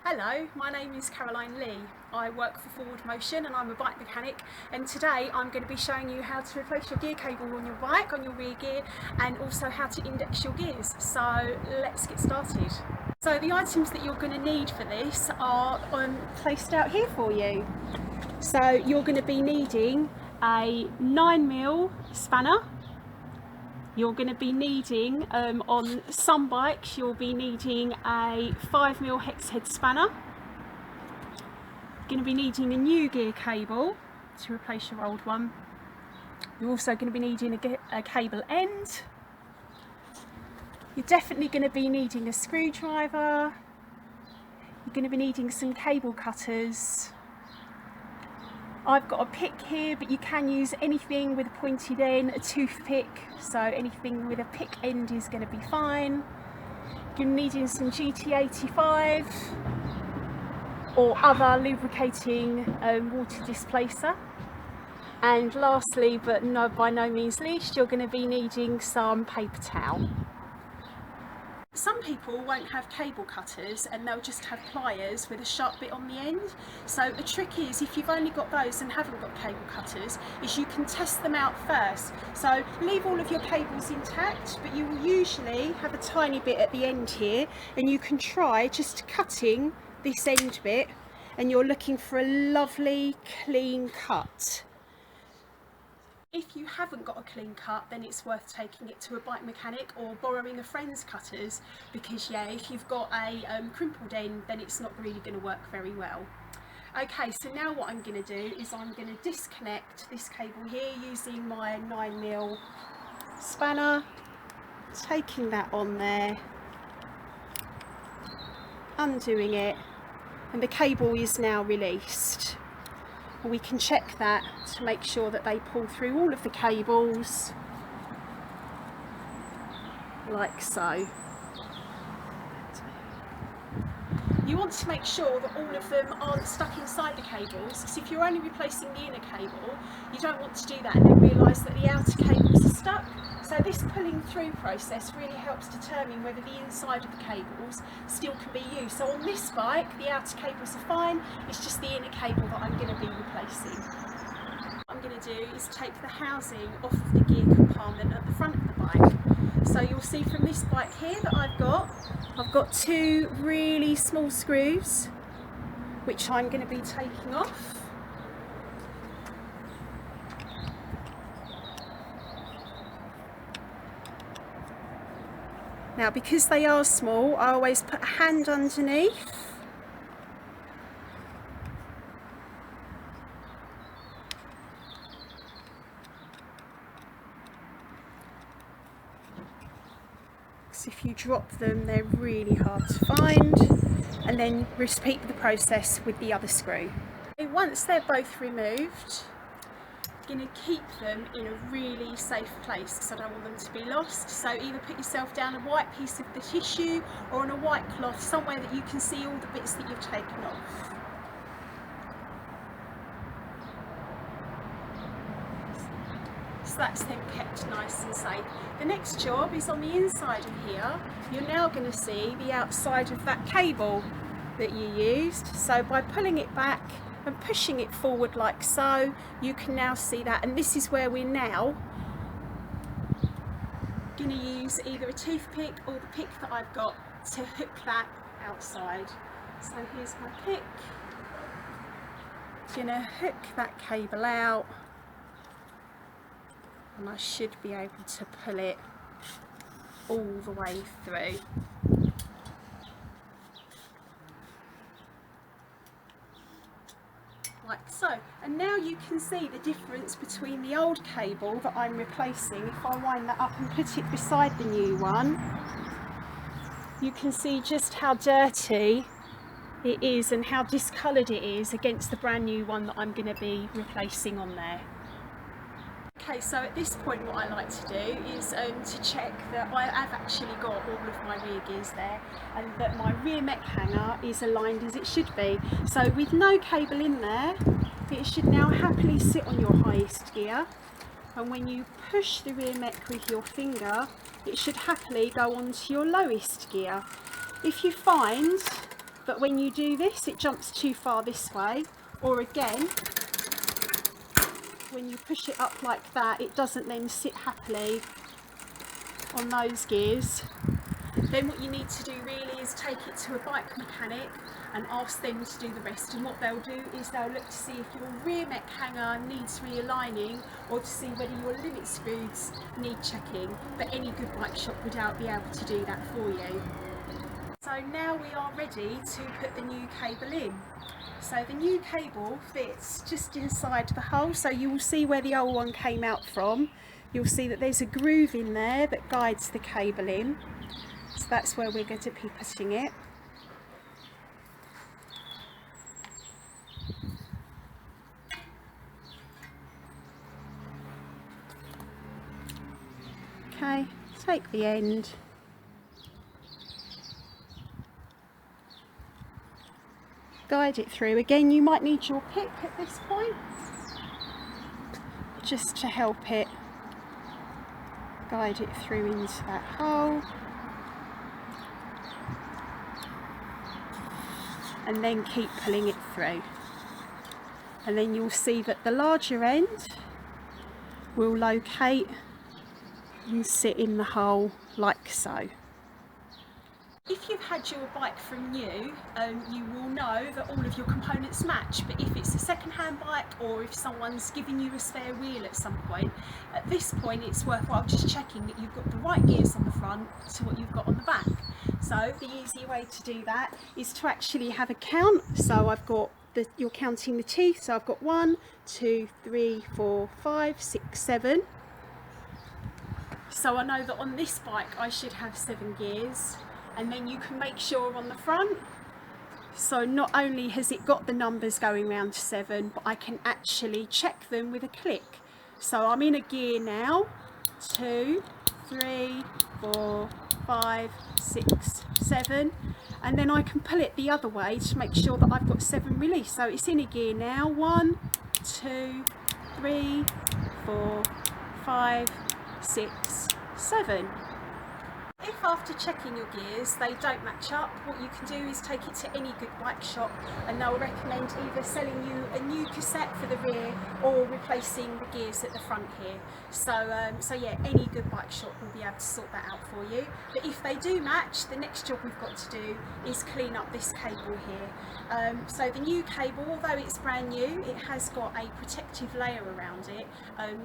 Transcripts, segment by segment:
Hello, my name is Caroline Lee. I work for ForwardMotion and I'm a bike mechanic, and today I'm going to be showing you how to replace your gear cable on your bike, on your rear gear, and also how to index your gears. So let's get started. So the items that you're going to need for this are placed out here for you. So you're going to be needing a 9mm spanner. You're going to be needing, on some bikes, you'll be needing a 5mm hex head spanner. You're going to be needing a new gear cable to replace your old one. You're also going to be needing a cable end. You're definitely going to be needing a screwdriver. You're going to be needing some cable cutters. I've got a pick here, but you can use anything with a pointed end, a toothpick, so anything with a pick end is going to be fine. You're needing some GT85 or other lubricating water displacer. And lastly, but by no means least, you're going to be needing some paper towel. Some people won't have cable cutters and they'll just have pliers with a sharp bit on the end. So the trick is, if you've only got those and haven't got cable cutters, is you can test them out first. So leave all of your cables intact, but you will usually have a tiny bit at the end here, and you can try just cutting this end bit, and you're looking for a lovely clean cut. If you haven't got a clean cut, then it's worth taking it to a bike mechanic or borrowing a friend's cutters, because yeah, if you've got a crimpled end, then it's not really going to work very well. Okay, so now what I'm going to do is I'm going to disconnect this cable here using my 9mm spanner, taking that on there, undoing it, and the cable is now released. We can check that to make sure that they pull through all of the cables like so. You want to make sure that all of them aren't stuck inside the cables, because if you're only replacing the inner cable, you don't want to do that and then realise that the outer cables are stuck. So this pulling through process really helps determine whether the inside of the cables still can be used. So on this bike, the outer cables are fine, it's just the inner cable that I'm going to be replacing. What I'm going to do is take the housing off of the gear compartment at the front of the bike. So you'll see from this bike here that I've got two really small screws, which I'm going to be taking off. Now, because they are small, I always put a hand underneath. So if you drop them, they're really hard to find. And then repeat the process with the other screw. Once they're both removed, going to keep them in a really safe place because I don't want them to be lost. So either put yourself down a white piece of the tissue or on a white cloth, somewhere that you can see all the bits that you've taken off. So that's then kept nice and safe. The next job is on the inside of here. You're now going to see the outside of that cable that you used. So by pulling it back and pushing it forward like so, you can now see that, and this is where we're now going to use either a toothpick or the pick that I've got to hook that outside. So here's my pick, going to hook that cable out, and I should be able to pull it all the way through. Like so. And now you can see the difference between the old cable that I'm replacing. If I wind that up and put it beside the new one, you can see just how dirty it is and how discoloured it is against the brand new one that I'm going to be replacing on there. Okay, so at this point what I like to do is to check that I have actually got all of my rear gears there and that my rear mech hanger is aligned as it should be. So with no cable in there, it should now happily sit on your highest gear, and when you push the rear mech with your finger, it should happily go onto your lowest gear. If you find but when you do this it jumps too far this way, or again when you push it up like that it doesn't then sit happily on those gears. Then what you need to do really is take it to a bike mechanic and ask them to do the rest, and what they'll do is they'll look to see if your rear mech hanger needs realigning or to see whether your limit screws need checking, but any good bike shop would be able to do that for you. So now we are ready to put the new cable in. So the new cable fits just inside the hole, so you will see where the old one came out from. You'll see that there's a groove in there that guides the cable in. So that's where we're going to be putting it. Okay, take the end, guide it through. Again, you might need your pick at this point just to help it guide it through into that hole. And then keep pulling it through, and then you'll see that the larger end will locate and sit in the hole like so. If you've had your bike from new, you will know that all of your components match, but if it's a second-hand bike or if someone's given you a spare wheel at some point, at this point it's worthwhile just checking that you've got the right gears on the front to what you've got on the back. So the easy way to do that is to actually have a count. So I've got you're counting the teeth, so I've got 1, 2, 3, 4, 5, 6, 7. So I know that on this bike I should have 7 gears, and then you can make sure on the front, so not only has it got the numbers going round to 7, but I can actually check them with a click. So I'm in a gear now, 2, 3, 4, 5, 6, 7, and then I can pull it the other way to make sure that I've got 7 released. So it's in a gear now, 1, 2, 3, 4, 5, 6, 7. If after checking your gears they don't match up, what you can do is take it to any good bike shop and they'll recommend either selling you a new cassette for the rear or replacing the gears at the front here. So yeah, any good bike shop will be able to sort that out for you. But if they do match, the next job we've got to do is clean up this cable here. So the new cable, although it's brand new, it has got a protective layer around it.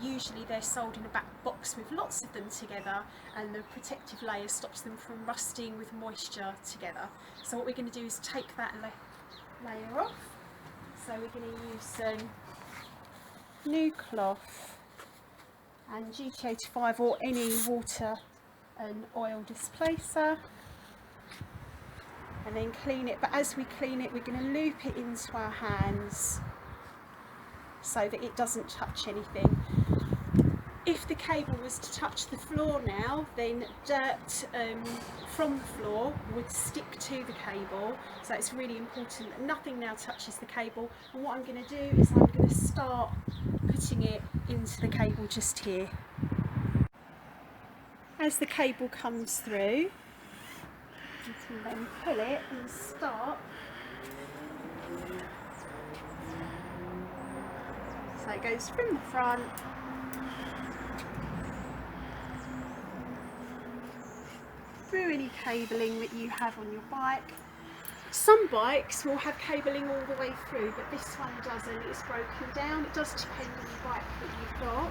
Usually they're sold in a back box with lots of them together, and the protective layer stops them from rusting with moisture together. So what we're going to do is take that layer off. So we're going to use some new cloth and GT85 or any water and oil displacer, and then clean it. But as we clean it, we're going to loop it into our hands so that it doesn't touch anything. If the cable was to touch the floor now, then dirt from the floor would stick to the cable, so it's really important that nothing now touches the cable. And what I'm going to do is I'm going to start putting it into the cable just here. As the cable comes through, you can then pull it and start. So it goes from the front through any cabling that you have on your bike. Some bikes will have cabling all the way through, but this one doesn't. It's broken down. It does depend on the bike that you've got.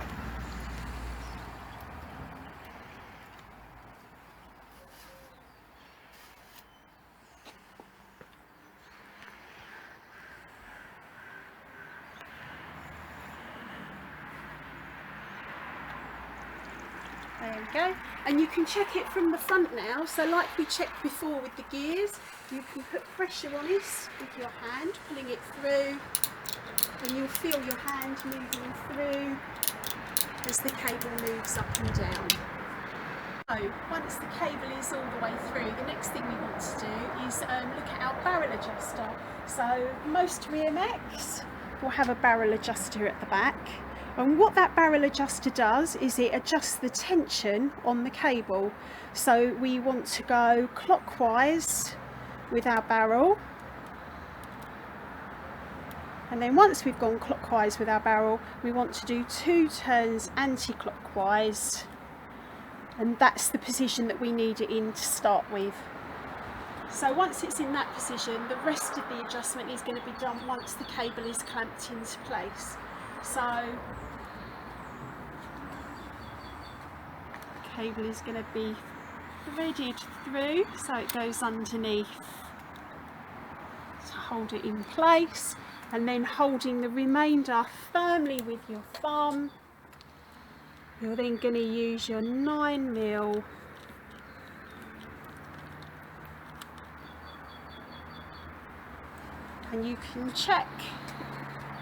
There we go, and you can check it from the front now. So like we checked before with the gears, you can put pressure on it with your hand, pulling it through, and you'll feel your hand moving through as the cable moves up and down. So once the cable is all the way through, the next thing we want to do is look at our barrel adjuster. So most rear mechs will have a barrel adjuster at the back. And what that barrel adjuster does is it adjusts the tension on the cable. So we want to go clockwise with our barrel And then once we've gone clockwise with our barrel, we want to do 2 turns anti-clockwise, and that's the position that we need it in to start with. So once it's in that position, the rest of the adjustment is going to be done once the cable is clamped into place. So the cable is going to be threaded through so it goes underneath to hold it in place, and then holding the remainder firmly with your thumb, you're then going to use your 9mm and you can check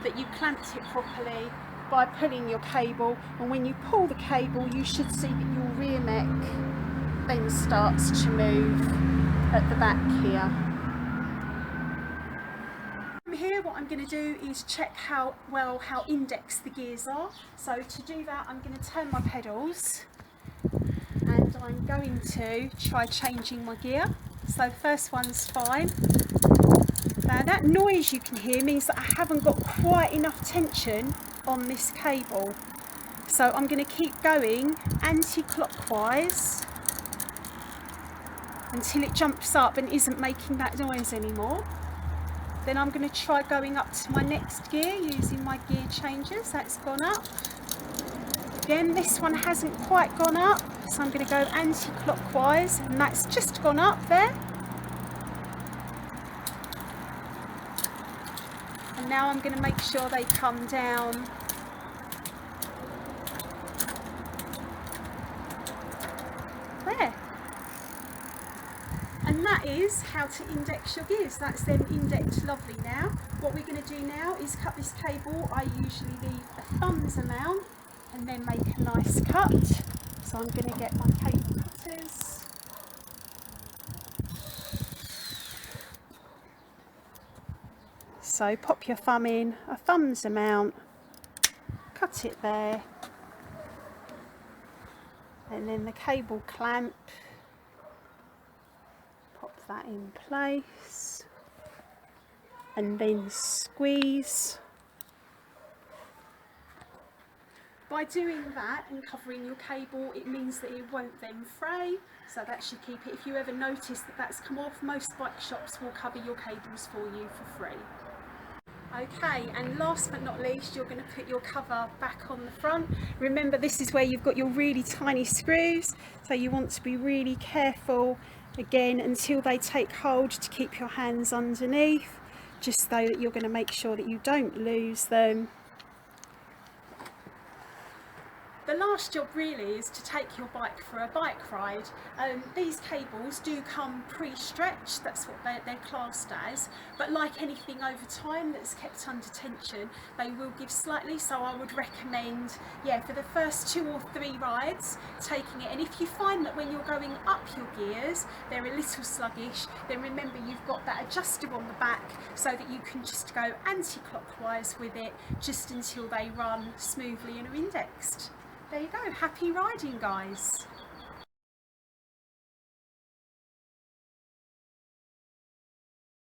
that you clamped it properly by pulling your cable, and when you pull the cable you should see that your rear neck then starts to move at the back here. From here what I'm going to do is check how indexed the gears are. So to do that I'm going to turn my pedals and I'm going to try changing my gear. So first one's fine. Now that noise you can hear means that I haven't got quite enough tension on this cable. So I'm going to keep going anti-clockwise until it jumps up and isn't making that noise anymore. Then I'm going to try going up to my next gear using my gear changers. That's gone up. Again, this one hasn't quite gone up, so I'm going to go anti-clockwise, and that's just gone up there. And now I'm going to make sure they come down. There. And that is how to index your gears. That's them indexed lovely now. What we're going to do now is cut this cable. I usually leave a thumb's amount and then make a nice cut. So I'm going to get my cable cutters. So pop your thumb in, a thumb's amount, cut it there, and then the cable clamp. That in place and then squeeze. By doing that and covering your cable, it means that it won't then fray, so that should keep it. If you ever notice that that's come off, most bike shops will cover your cables for you for free. Okay, and last but not least, you're going to put your cover back on the front. Remember, this is where you've got your really tiny screws, so you want to be really careful again until they take hold to keep your hands underneath, just so that you're going to make sure that you don't lose them. The last job really is to take your bike for a bike ride. These cables do come pre-stretched, that's what they're classed as, but like anything over time that's kept under tension, they will give slightly, so I would recommend, for the first 2 or 3 rides, taking it. And if you find that when you're going up your gears, they're a little sluggish, then remember you've got that adjuster on the back so that you can just go anti-clockwise with it just until they run smoothly and are indexed. There you go, happy riding guys.